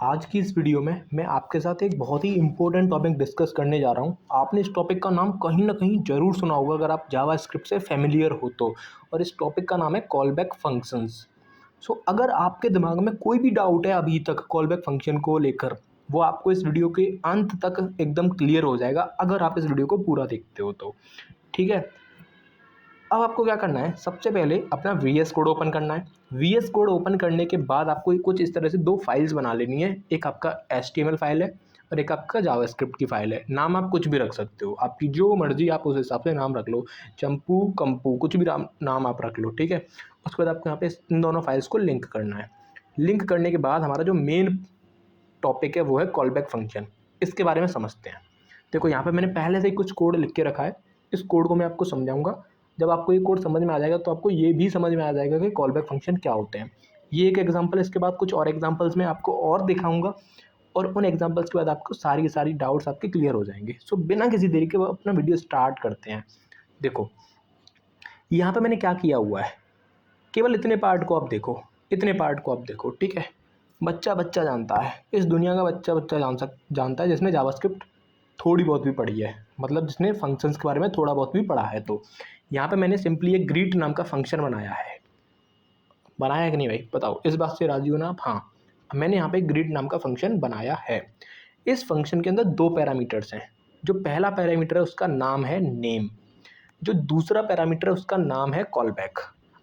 आज की इस वीडियो में मैं आपके साथ एक बहुत ही इम्पोर्टेंट टॉपिक डिस्कस करने जा रहा हूँ। आपने इस टॉपिक का नाम कहीं न कहीं ज़रूर सुना होगा अगर आप जावास्क्रिप्ट से फ़ैमिलियर हो तो, और इस टॉपिक का नाम है कॉलबैक फंक्शंस। अगर आपके दिमाग में कोई भी डाउट है अभी तक कॉलबैक फंक्शन को लेकर, वो आपको इस वीडियो के अंत तक एकदम क्लियर हो जाएगा अगर आप इस वीडियो को पूरा देखते हो तो। ठीक है? अब आपको क्या करना है, सबसे पहले अपना वीएस कोड ओपन करना है। वीएस कोड ओपन करने के बाद आपको कुछ इस तरह से 2 फाइल्स बना लेनी है। एक आपका एचटीएमएल फाइल है और एक आपका जावास्क्रिप्ट की फाइल है। नाम आप कुछ भी रख सकते हो, आपकी जो मर्ज़ी आप उस हिसाब से नाम रख लो। चंपू, कंपू कुछ भी नाम आप रख लो, ठीक है? उसके बाद आपको यहाँ पे इन दोनों फाइल्स को लिंक करना है। लिंक करने के बाद हमारा जो मेन टॉपिक है वो है कॉलबैक फंक्शन। इसके बारे में समझते हैं। देखो यहाँ पे मैंने पहले से ही कुछ कोड लिख के रखा है। इस कोड को मैं आपको समझाऊँगा। जब आपको ये कोड समझ में आ जाएगा तो आपको ये भी समझ में आ जाएगा कि कॉलबैक फंक्शन क्या होते हैं। ये एक एग्जांपल है, इसके बाद कुछ और एग्जांपल्स मैं आपको और दिखाऊँगा और उन एग्जांपल्स के बाद आपको सारी की सारी डाउट्स आपके क्लियर हो जाएँगे। बिना किसी देरी के वो अपना वीडियो स्टार्ट करते हैं। देखो, यहाँ पे मैंने क्या किया हुआ है, केवल इतने पार्ट को आप देखो, इतने पार्ट को आप देखो, ठीक है? बच्चा-बच्चा जानता है, इस दुनिया का बच्चा-बच्चा जानता है जिसने जावास्क्रिप्ट थोड़ी बहुत भी पढ़ी है, मतलब जिसने फंक्शंस के बारे में थोड़ा बहुत भी पढ़ा है तो। यहाँ पे मैंने सिंपली एक ग्रीट नाम का फंक्शन बनाया है। बनाया है कि नहीं भाई बताओ, इस बात से राज़ी हो ना आप? हाँ, मैंने यहाँ पे ग्रिड नाम का फंक्शन बनाया है। इस फंक्शन के अंदर 2 पैरामीटर्स हैं। जो पहला पैरामीटर है उसका नाम है नेम, जो दूसरा पैरामीटर है उसका नाम है कॉलबैक।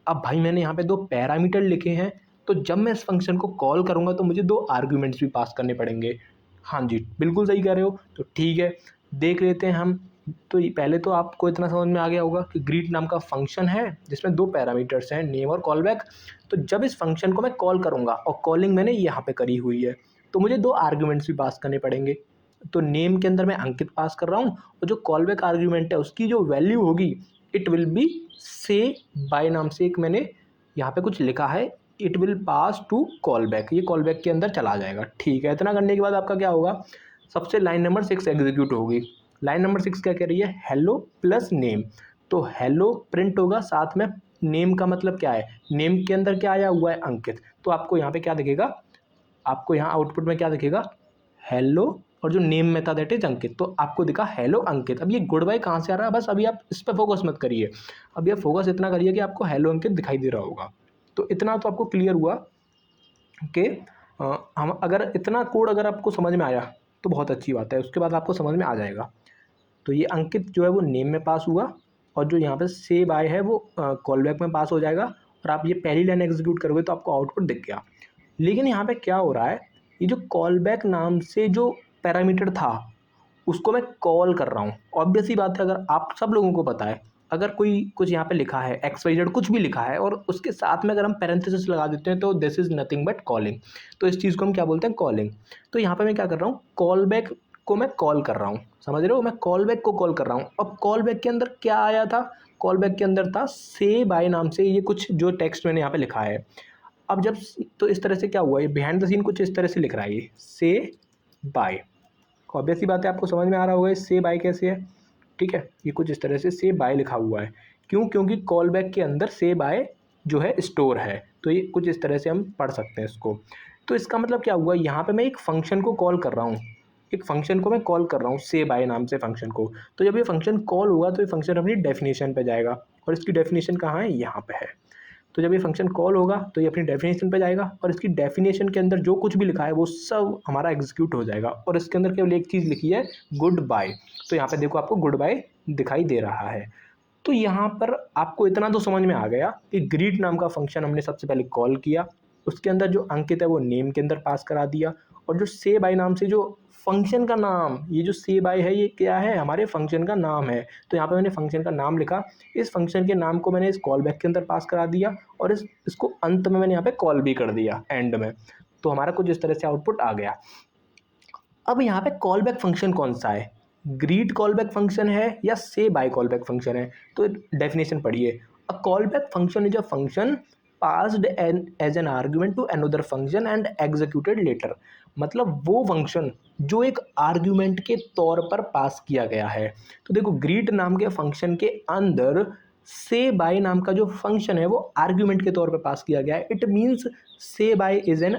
अब भाई मैंने यहाँ पे 2 पैरामीटर लिखे हैं, तो जब मैं इस फंक्शन को कॉल करूँगा तो मुझे 2 आर्ग्यूमेंट्स भी पास करने पड़ेंगे। हाँ जी, बिल्कुल सही कह रहे हो। तो ठीक है, देख लेते हैं हम। तो पहले तो आपको इतना समझ में आ गया होगा कि ग्रीट नाम का फंक्शन है जिसमें 2 पैरामीटर्स हैं, नेम और कॉलबैक। तो जब इस फंक्शन को मैं कॉल करूँगा और कॉलिंग मैंने यहाँ पे करी हुई है, तो मुझे 2 आर्ग्यूमेंट्स भी पास करने पड़ेंगे। तो नेम के अंदर मैं अंकित पास कर रहा हूँ और जो कॉलबैक आर्ग्यूमेंट है उसकी जो वैल्यू होगी it will be say bye नाम से एक मैंने यहाँ पे कुछ लिखा है, it will pass to callback, ये कॉलबैक के अंदर चला जाएगा। ठीक है, इतना करने के बाद आपका क्या होगा, सबसे लाइन नंबर 6 एग्जीक्यूट होगी। लाइन नंबर 6 क्या कह रही है, हेलो प्लस नेम। तो हेलो प्रिंट होगा, साथ में नेम का मतलब क्या है, नेम के अंदर क्या आया हुआ है, अंकित। तो आपको यहाँ पे क्या दिखेगा, आपको यहाँ आउटपुट में क्या दिखेगा, हेलो, और जो नेम में था दैट इज अंकित। तो आपको दिखा हेलो अंकित। अब ये गुड बाय कहाँ से आ रहा है, बस अभी आप इस पर फोकस मत करिए। अभी आप फोकस इतना करिए कि आपको हेलो अंकित दिखाई दे रहा होगा। तो इतना तो आपको क्लियर हुआ कि हम अगर इतना कोड अगर आपको समझ में आया तो बहुत अच्छी बात है, उसके बाद आपको समझ में आ जाएगा। तो ये अंकित जो है वो नेम में पास हुआ और जो यहाँ पे से बाय है वो कॉलबैक में पास हो जाएगा, और आप ये पहली लाइन एग्जीक्यूट करोगे तो आपको आउटपुट दिख गया। लेकिन यहाँ पे क्या हो रहा है, ये जो कॉलबैक नाम से जो पैरामीटर था उसको मैं कॉल कर रहा हूँ। ऑब्वियस सी बात है, अगर आप सब लोगों को पता है, अगर कोई कुछ यहाँ पे लिखा है XYZ कुछ भी लिखा है और उसके साथ में अगर हम पैरेंथेसिस लगा देते हैं तो this is nothing but calling. तो इस चीज़ को हम क्या बोलते हैं, कॉलिंग। तो यहाँ पे मैं क्या कर रहा हूँ, कॉलबैक को मैं कॉल कर रहा हूँ, समझ रहे हो, मैं कॉलबैक को कॉल कर रहा हूँ। अब कॉलबैक के अंदर क्या आया था, कॉलबैक के अंदर था से बाय नाम से ये कुछ जो टेक्स्ट मैंने यहाँ पे लिखा है। अब जब तो इस तरह से क्या हुआ, ये बिहाइंड द सीन कुछ इस तरह से लिख रहा है, ये से बाय। ऑब्वियस सी बात है, आपको समझ में आ रहा होगा से बाय कैसे है। ठीक है, ये कुछ इस तरह से बाय लिखा हुआ है। क्यों, क्योंकि कॉल बैक के अंदर से बाय जो है स्टोर है, तो ये कुछ इस तरह से हम पढ़ सकते हैं इसको। तो इसका मतलब क्या हुआ, यहाँ पे मैं एक फंक्शन को कॉल कर रहा हूँ, एक फंक्शन को मैं कॉल कर रहा हूँ से बाय नाम से फंक्शन को। तो जब ये फंक्शन कॉल होगा तो ये फंक्शन अपनी डेफिनेशन पे जाएगा, और इसकी डेफिनेशन कहाँ है, यहाँ पे है। तो जब ये फंक्शन कॉल होगा तो ये अपनी डेफिनेशन पे जाएगा और इसकी डेफिनेशन के अंदर जो कुछ भी लिखा है वो सब हमारा एग्जीक्यूट हो जाएगा, और इसके अंदर केवल एक चीज़ लिखी है, गुड बाय। तो यहाँ पे देखो आपको गुड बाय दिखाई दे रहा है। तो यहाँ पर आपको इतना तो समझ में आ गया कि ग्रीट नाम का फंक्शन हमने सबसे पहले कॉल किया, उसके अंदर जो अंकित है वो नेम के अंदर पास करा दिया, और जो से बाय नाम से जो फंक्शन का नाम, ये जो से बाय है ये क्या है, हमारे फंक्शन का नाम है। तो यहाँ पे मैंने फंक्शन का नाम लिखा, इस फंक्शन के नाम को मैंने इस कॉल बैक के अंदर पास करा दिया, और इसको अंत में मैंने यहाँ पे कॉल भी कर दिया एंड में। तो हमारा कुछ इस तरह से आउटपुट आ गया। अब यहाँ पे कॉल बैक फंक्शन कौन सा है, ग्रीट कॉल बैक फंक्शन है या से बाय कॉल बैक फंक्शन है। तो डेफिनेशन पढ़िए, a call back function is a function passed as an argument to another function and executed later. मतलब वो फंक्शन जो एक आर्ग्यूमेंट के तौर पर पास किया गया है। तो देखो, ग्रीट नाम के फंक्शन के अंदर से बाय नाम का जो फंक्शन है वो आर्ग्यूमेंट के तौर पर पास किया गया है। It means say bye is an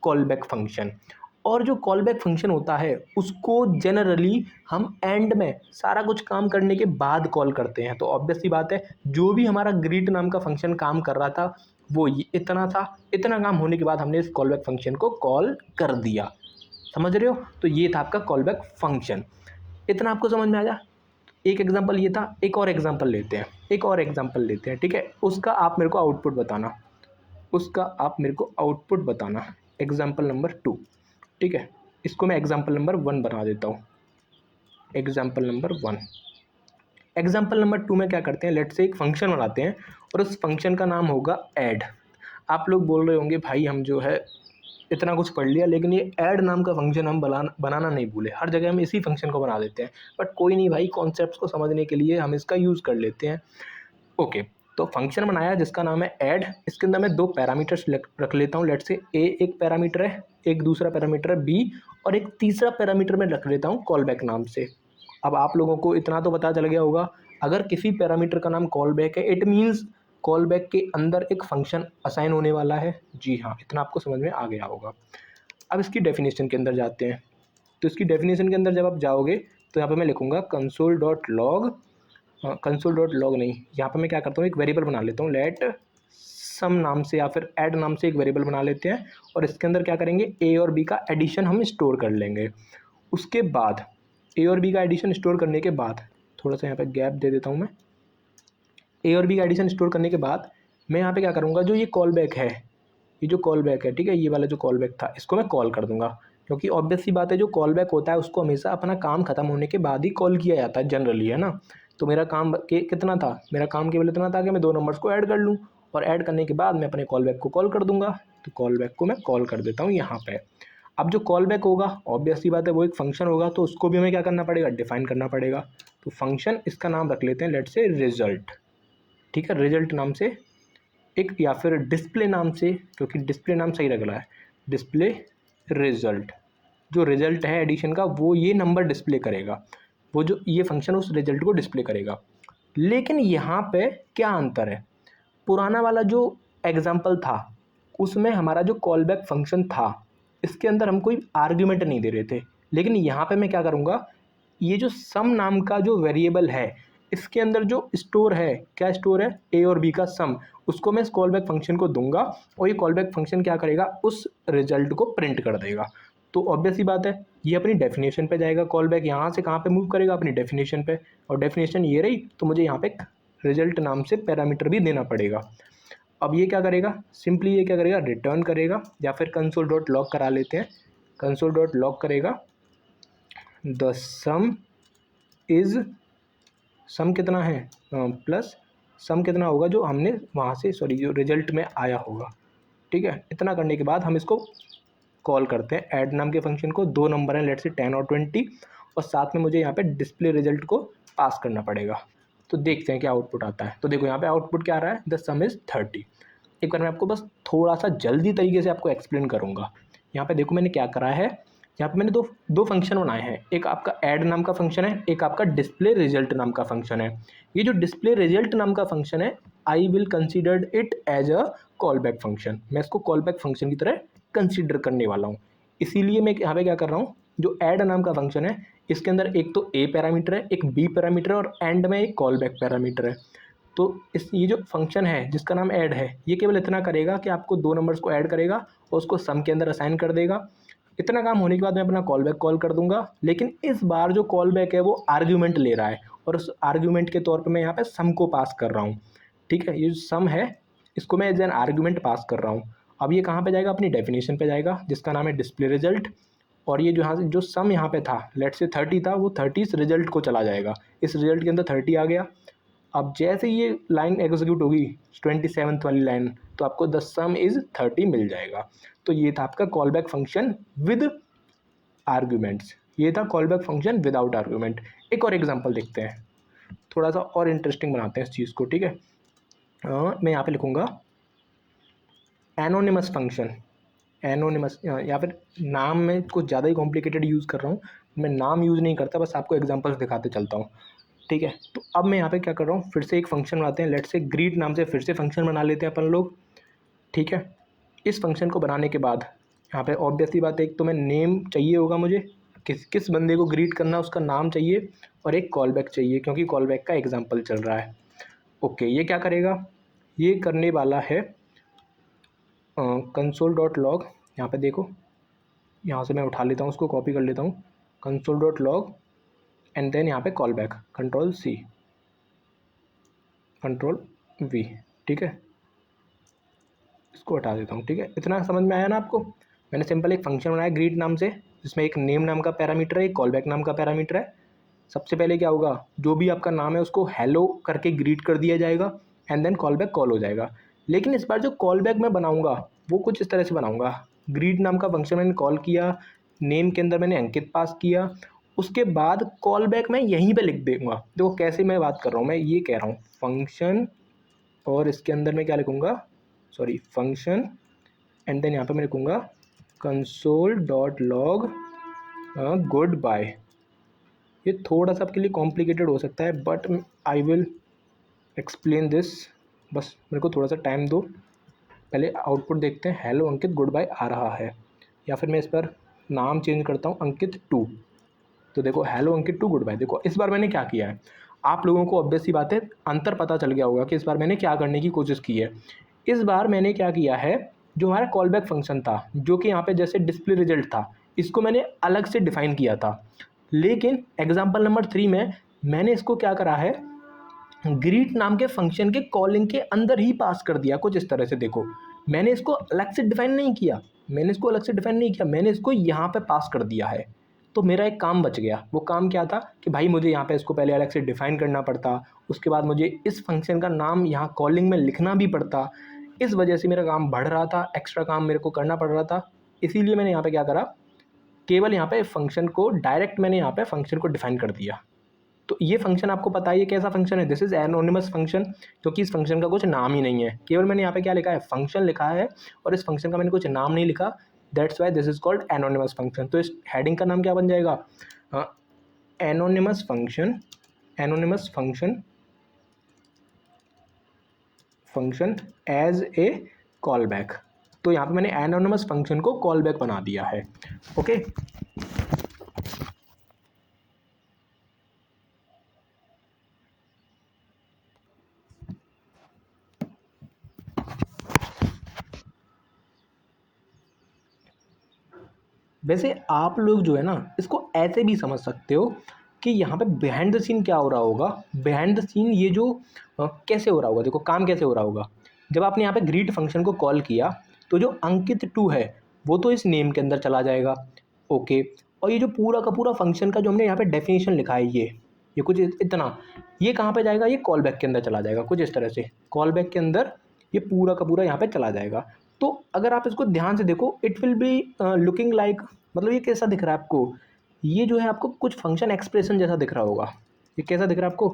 call back function. और जो कॉल बैक फंक्शन होता है उसको जनरली हम एंड में सारा कुछ काम करने के बाद कॉल करते हैं। तो ऑब्वियस सी बात है, जो भी हमारा ग्रीट नाम का फंक्शन काम कर रहा था वो ये इतना था, इतना काम होने के बाद हमने इस कॉल बैक फंक्शन को कॉल कर दिया। समझ रहे हो? तो ये था आपका कॉल बैक फंक्शन। इतना आपको समझ में आया? एक एग्जांपल ये था, एक और एग्जांपल लेते हैं, ठीक है? उसका आप मेरे को आउटपुट बताना, एग्जांपल नंबर 2, ठीक है? इसको मैं एग्जांपल नंबर 1 बना देता हूँ। एग्जांपल नंबर 2 में क्या करते हैं, लेट्स से एक फंक्शन बनाते हैं और उस फंक्शन का नाम होगा ऐड। आप लोग बोल रहे होंगे भाई हम जो है इतना कुछ पढ़ लिया लेकिन ये ऐड नाम का फंक्शन हम बनाना नहीं भूले, हर जगह हम इसी फंक्शन को बना देते हैं। बट कोई नहीं भाई, कॉन्सेप्ट्स को समझने के लिए हम इसका यूज़ कर लेते हैं। ओके, तो फंक्शन बनाया जिसका नाम है ऐड। इसके अंदर मैं 2 पैरामीटर्स रख लेता हूँ। लेट्स से ए एक पैरामीटर है, एक दूसरा पैरामीटर है बी, और एक तीसरा पैरामीटर मैं रख लेता हूँ कॉल बैक नाम से। अब आप लोगों को इतना तो पता चल गया होगा, अगर किसी पैरामीटर का नाम कॉल बैक है इट मीन्स कॉल बैक के अंदर एक फंक्शन असाइन होने वाला है। जी हाँ, इतना आपको समझ में आ गया होगा। अब इसकी डेफिनेशन के अंदर जाते हैं। तो इसकी डेफिनेशन के अंदर जब आप जाओगे तो यहाँ पे मैं लिखूँगा कंसोल डॉट लॉग नहीं, यहाँ पे मैं क्या करता हूँ, एक वेरिएबल बना लेता हूँ, लेट सम नाम से या फिर ऐड नाम से एक वेरिएबल बना लेते हैं। और इसके अंदर क्या करेंगे, ए और बी का एडिशन हम स्टोर कर लेंगे। उसके बाद ए और बी का एडिशन स्टोर करने के बाद, थोड़ा सा यहाँ पे गैप दे देता हूँ मैं, ए और बी का एडिशन स्टोर करने के बाद मैं यहाँ पे क्या करूँगा, जो ये कॉल बैक है, ये जो कॉल बैक है, ठीक है, ये वाला जो कॉल बैक था इसको मैं कॉल कर दूंगा। क्योंकि ऑब्वियस सी बात है, जो कॉल बैक होता है उसको हमेशा अपना काम खत्म होने के बाद ही कॉल किया जाता है जनरली, है ना? तो मेरा काम कितना था, मेरा काम केवल इतना था कि मैं 2 नंबर्स को ऐड कर लूँ और ऐड करने के बाद मैं अपने कॉल बैक को कॉल कर दूंगा। तो कॉल बैक को मैं कॉल कर देता हूँ यहाँ पे। अब जो कॉल बैक होगा ऑब्वियस सी बात है वो एक फंक्शन होगा, तो उसको भी हमें क्या करना पड़ेगा, डिफाइन करना पड़ेगा। तो फंक्शन, इसका नाम रख लेते हैं लेट्स से रिजल्ट, ठीक है? रिजल्ट नाम से एक, या फिर डिस्प्ले नाम से, क्योंकि डिस्प्ले नाम सही लग रहा है, डिस्प्ले रिजल्ट। जो रिजल्ट है एडिशन का वो ये नंबर डिस्प्ले करेगा, वो जो ये फंक्शन उस रिजल्ट को डिस्प्ले करेगा। लेकिन यहाँ पे क्या अंतर है, पुराना वाला जो एग्जाम्पल था उसमें हमारा जो कॉल बैक फंक्शन था इसके अंदर हम कोई आर्ग्यूमेंट नहीं दे रहे थे। लेकिन यहाँ पे मैं क्या करूँगा, ये जो सम नाम का जो वेरिएबल है इसके अंदर जो स्टोर है, क्या स्टोर है, ए और बी का सम, उसको मैं इस कॉल बैक फंक्शन को दूंगा और ये कॉल बैक फंक्शन क्या करेगा, उस रिजल्ट को प्रिंट कर देगा। तो ऑब्वियस ही बात है, ये अपनी डेफिनेशन पे जाएगा, कॉल बैक यहाँ से कहाँ पे मूव करेगा, अपनी डेफिनेशन पे, और डेफिनेशन ये रही तो मुझे यहाँ पे रिजल्ट नाम से पैरामीटर भी देना पड़ेगा। अब ये क्या करेगा, सिंपली ये क्या करेगा, रिटर्न करेगा, या फिर कंसोल डॉट लॉग करा लेते हैं, कंसोल डॉट लॉग करेगा द सम इज़, सम कितना है प्लस सम कितना होगा जो हमने वहाँ से, सॉरी, जो रिजल्ट में आया होगा, ठीक है? इतना करने के बाद हम इसको कॉल करते हैं ऐड नाम के फंक्शन को। 2 नंबर हैं लेट्स से 10 और 20, और साथ में मुझे यहाँ पे डिस्प्ले रिजल्ट को पास करना पड़ेगा। तो देखते हैं क्या आउटपुट आता है। तो देखो यहाँ पे आउटपुट क्या आ रहा है, द सम इज़ 30। एक बार मैं आपको बस थोड़ा सा जल्दी तरीके से आपको एक्सप्लेन करूँगा। यहाँ पे देखो मैंने क्या करा है, यहाँ पे मैंने दो फंक्शन बनाए हैं, एक आपका ऐड नाम का फंक्शन है, एक आपका डिस्प्ले रिजल्ट नाम का फंक्शन है। ये जो डिस्प्ले रिजल्ट नाम का फंक्शन है, I will considered it as a call back function, मैं इसको कॉल बैक फंक्शन की तरह कंसिडर करने वाला हूँ। इसीलिए मैं यहाँ पे क्या कर रहा हूँ, जो ऐड नाम का फंक्शन है इसके अंदर एक तो ए पैरामीटर है, एक बी पैरामीटर है, और एंड में एक कॉल बैक पैरामीटर है। तो इस ये जो फंक्शन है जिसका नाम ऐड है, ये केवल इतना करेगा कि आपको 2 नंबर्स को ऐड करेगा और उसको सम के अंदर असाइन कर देगा। इतना काम होने के बाद मैं अपना कॉल बैक कॉल कर दूंगा। लेकिन इस बार जो कॉल बैक है वो आर्ग्यूमेंट ले रहा है, और उस आर्ग्यूमेंट के तौर पे मैं यहाँ पे सम को पास कर रहा हूँ, ठीक है? ये जो सम है इसको मैं एज एन आर्ग्यूमेंट पास कर रहा हूँ। अब ये कहाँ पे जाएगा, अपनी डेफिनेशन पे जाएगा जिसका नाम है डिस्प्ले रिजल्ट। और ये जो यहाँ से जो सम यहाँ पे था, लेट से 30 था, वो 30 इस रिजल्ट को चला जाएगा, इस रिजल्ट के अंदर 30 आ गया। अब जैसे ये लाइन एग्जीक्यूट होगी 27th वाली लाइन, तो आपको द सम इज़ 30 मिल जाएगा। तो ये था आपका call back function with arguments, ये था call back function without argument. एक और एग्जांपल देखते हैं, थोड़ा सा और इंटरेस्टिंग बनाते हैं इस चीज़ को, ठीक है? मैं यहाँ पे लिखूँगा एनोनिमस फंक्शन, एनोनिमस, या फिर नाम में कुछ ज़्यादा ही कॉम्प्लिकेटेड यूज़ कर रहा हूँ, मैं नाम यूज़ नहीं करता, बस आपको एग्जांपल्स दिखाते चलता हूँ, ठीक है? तो अब मैं यहाँ पे क्या कर रहा हूँ, फिर से एक फंक्शन बनाते हैं, लेट्स से ग्रीट नाम से फिर से फंक्शन बना लेते हैं अपन लोग, ठीक है? इस फंक्शन को बनाने के बाद यहाँ पे ऑब्वियसली बात है, एक तो मैं नेम चाहिए होगा मुझे, किस किस बंदे को ग्रीट करना है उसका नाम चाहिए, और एक कॉल बैक चाहिए क्योंकि कॉल बैक का एग्जाम्पल चल रहा है। ओके, ये क्या करेगा, ये करने वाला है कंसोल डॉट लॉग। यहाँ पे देखो, यहाँ से मैं उठा लेता हूँ, उसको कॉपी कर लेता हूँ, console dot log and then यहाँ पे call back, control C control V, ठीक है, इसको हटा देता हूँ। ठीक है, इतना समझ में आया ना आपको। मैंने सिंपल एक फंक्शन बनाया ग्रीट नाम से, जिसमें एक नेम नाम का पैरामीटर है, एक कॉल बैक नाम का पैरामीटर है। सबसे पहले क्या होगा, जो भी आपका नाम है उसको हेलो करके ग्रीट कर दिया जाएगा and then call back call हो जाएगा। लेकिन इस बार जो कॉल बैक मैं बनाऊंगा वो कुछ इस तरह से बनाऊंगा, ग्रीट नाम का फंक्शन मैंने कॉल किया, नेम के अंदर मैंने अंकित पास किया, उसके बाद कॉल बैक मैं यहीं पे लिख दूंगा। देखो कैसे मैं बात कर रहा हूँ, मैं ये कह रहा हूँ फंक्शन, और इसके अंदर मैं क्या लिखूँगा, सॉरी फंक्शन, एंड देन यहाँ पे मैं लिखूँगा console dot log good bye. ये थोड़ा सा आपके लिए कॉम्प्लिकेटेड हो सकता है but I will explain this, बस मेरे को थोड़ा सा टाइम दो। पहले आउटपुट देखते हैं, हेलो अंकित गुड बाय आ रहा है, या फिर मैं इस पर नाम चेंज करता हूँ अंकित टू। तो देखो hello Ankit to good bye. देखो इस बार मैंने क्या किया है, आप लोगों को ऑब्वियस सी बात है अंतर पता चल गया होगा कि इस बार मैंने क्या करने की कोशिश की है। इस बार मैंने क्या किया है, जो हमारा कॉल बैक फंक्शन था, जो कि यहाँ पे जैसे डिस्प्ले रिजल्ट था, इसको मैंने अलग से डिफाइन किया था। लेकिन एग्जाम्पल नंबर 3 में मैंने इसको क्या करा है, ग्रीट नाम के फंक्शन के कॉलिंग के अंदर ही पास कर दिया कुछ इस तरह से। देखो मैंने इसको अलग से डिफाइन नहीं किया, मैंने इसको यहाँ पे पास कर दिया है। तो मेरा एक काम बच गया। वो काम क्या था कि भाई मुझे यहाँ पे इसको पहले अलग से डिफाइन करना पड़ता, उसके बाद मुझे इस फंक्शन का नाम यहाँ कॉलिंग में लिखना भी पड़ता। इस वजह से मेरा काम बढ़ रहा था, एक्स्ट्रा काम मेरे को करना पड़ रहा था। इसीलिए मैंने यहाँ पे क्या करा, केवल यहाँ पे फंक्शन को डायरेक्ट मैंने यहाँ पे फंक्शन को डिफाइन कर दिया। तो ये फंक्शन आपको पता है ये कैसा फंक्शन है, दिस इज एनोनिमस फंक्शन, क्योंकि इस फंक्शन का कुछ नाम ही नहीं है। केवल मैंने यहाँ पे क्या लिखा है, फंक्शन लिखा है, और इस फंक्शन का मैंने कुछ नाम नहीं लिखा, that's why this is called anonymous function. तो इस हेडिंग का नाम क्या बन जाएगा, anonymous function, anonymous function, function as a call back. तो यहाँ पे मैंने एनोनिमस फंक्शन को कॉल बैक बना दिया है। ओके वैसे आप लोग जो है ना इसको ऐसे भी समझ सकते हो कि यहाँ पे बिहाइंड द सीन क्या हो रहा होगा। बिहाइंड द सीन ये जो कैसे हो रहा होगा, देखो काम कैसे हो रहा होगा। जब आपने यहाँ पे ग्रीट फंक्शन को कॉल किया तो जो अंकित टू है वो तो इस नेम के अंदर चला जाएगा। ओके, और ये जो पूरा का पूरा फंक्शन का जो हमने यहाँ पे डेफिनेशन लिखा है, ये कुछ इतना, ये कहाँ पे जाएगा, ये कॉल बैक के अंदर चला जाएगा कुछ इस तरह से। कॉल बैक के अंदर ये पूरा का पूरा यहाँ पे चला जाएगा। तो अगर आप इसको ध्यान से देखो, it will be looking like, मतलब ये कैसा दिख रहा है आपको, ये जो है आपको कुछ फंक्शन एक्सप्रेशन जैसा दिख रहा होगा। ये कैसा दिख रहा है आपको,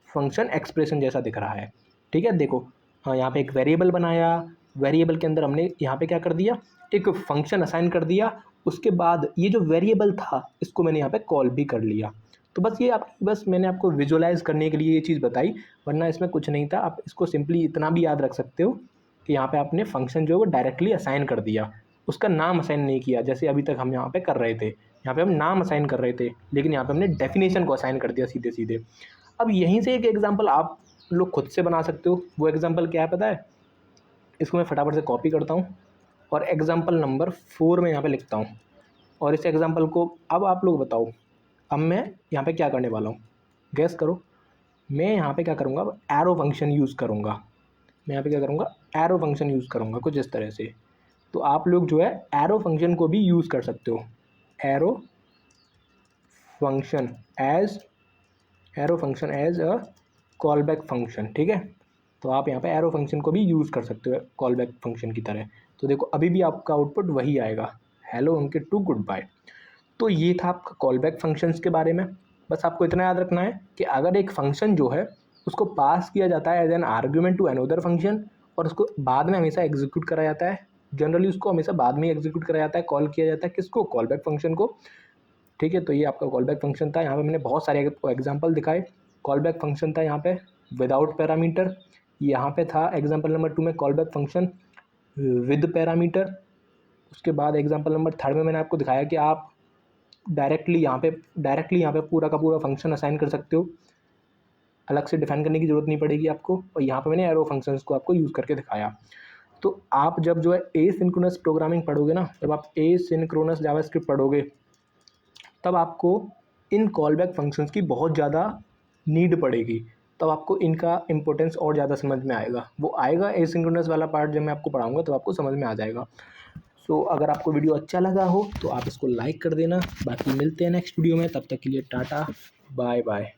फंक्शन एक्सप्रेशन जैसा दिख रहा है। ठीक है, देखो हाँ, यहाँ पे एक वेरिएबल बनाया, वेरिएबल के अंदर हमने यहाँ पे क्या कर दिया, एक फंक्शन असाइन कर दिया, उसके बाद ये जो वेरिएबल था इसको मैंने यहाँ पे कॉल भी कर लिया। तो बस ये आप, बस मैंने आपको विजुअलाइज करने के लिए ये चीज़ बताई, वरना इसमें कुछ नहीं था। आप इसको सिंपली इतना भी याद रख सकते हो कि यहाँ पे आपने फंक्शन जो है वो डायरेक्टली असाइन कर दिया, उसका नाम असाइन नहीं किया जैसे अभी तक हम यहाँ पे कर रहे थे। यहाँ पे हम नाम असाइन कर रहे थे, लेकिन यहाँ पे हमने डेफिनेशन को असाइन कर दिया सीधे सीधे। अब यहीं से एक एग्जांपल आप लोग खुद से बना सकते हो। वो एग्जांपल क्या है पता है, इसको मैं फटाफट से कॉपी करता हूँ और एग्जांपल नंबर 4 में यहाँ पे लिखता हूँ। और इस एग्जांपल को अब आप लोग बताओ, अब मैं यहाँ पे क्या करने वाला हूँ, गैस करो। मैं यहाँ पे क्या करूँगा, अब एरो फंक्शन यूज़ करूँगा। मैं यहाँ पे क्या करूँगा, एरो फंक्शन यूज़ करूँगा कुछ इस तरह से। तो आप लोग जो है एरो फंक्शन को भी यूज़ कर सकते हो, arrow function as, arrow function as a call back function. ठीक है, तो आप यहाँ पे एरो फंक्शन को भी यूज़ कर सकते हो कॉल बैक फंक्शन की तरह। तो देखो अभी भी आपका आउटपुट वही आएगा, hello Ankit to good bye. तो ये था आपका कॉल बैक फंक्शंस के बारे में। बस आपको इतना याद रखना है कि अगर एक फंक्शन जो है उसको पास किया जाता है as an argument to another function, और उसको बाद में हमेशा एग्जीक्यूट करा जाता है, जनरली उसको हमेशा बाद में एग्जीक्यूट करा जाता है, कॉल किया जाता है किसको, कॉल बैक फंक्शन को। ठीक है, तो ये आपका कॉल बैक फंक्शन था। यहाँ पे मैंने बहुत सारे एग्जांपल दिखाए। कॉल बैक फंक्शन था यहाँ पे विदाउट पैरामीटर, यहाँ पे था एग्जांपल नंबर 2 में call back function with parameter. उसके बाद एग्जांपल नंबर 3 में मैंने आपको दिखाया कि आप डायरेक्टली यहाँ पे पूरा का पूरा फंक्शन असाइन कर सकते हो, अलग से डिफाइन करने की ज़रूरत नहीं पड़ेगी आपको। और यहाँ पे मैंने एरो फंक्शंस को आपको यूज़ करके दिखाया। तो आप जब जो है एसिंक्रोनस प्रोग्रामिंग पढ़ोगे ना, जब आप एसिंक्रोनस जावास्क्रिप्ट पढ़ोगे, तब आपको इन कॉलबैक फंक्शंस की बहुत ज़्यादा नीड पड़ेगी। तब आपको इनका इम्पोर्टेंस और ज़्यादा समझ में आएगा। वो आएगा एसिंक्रोनस वाला पार्ट जब मैं आपको पढ़ाऊँगा, तो आपको समझ में आ जाएगा। सो अगर आपको वीडियो अच्छा लगा हो तो आप इसको लाइक कर देना। बाकी मिलते हैं नेक्स्ट वीडियो में, तब तक के लिए टाटा बाय बाय।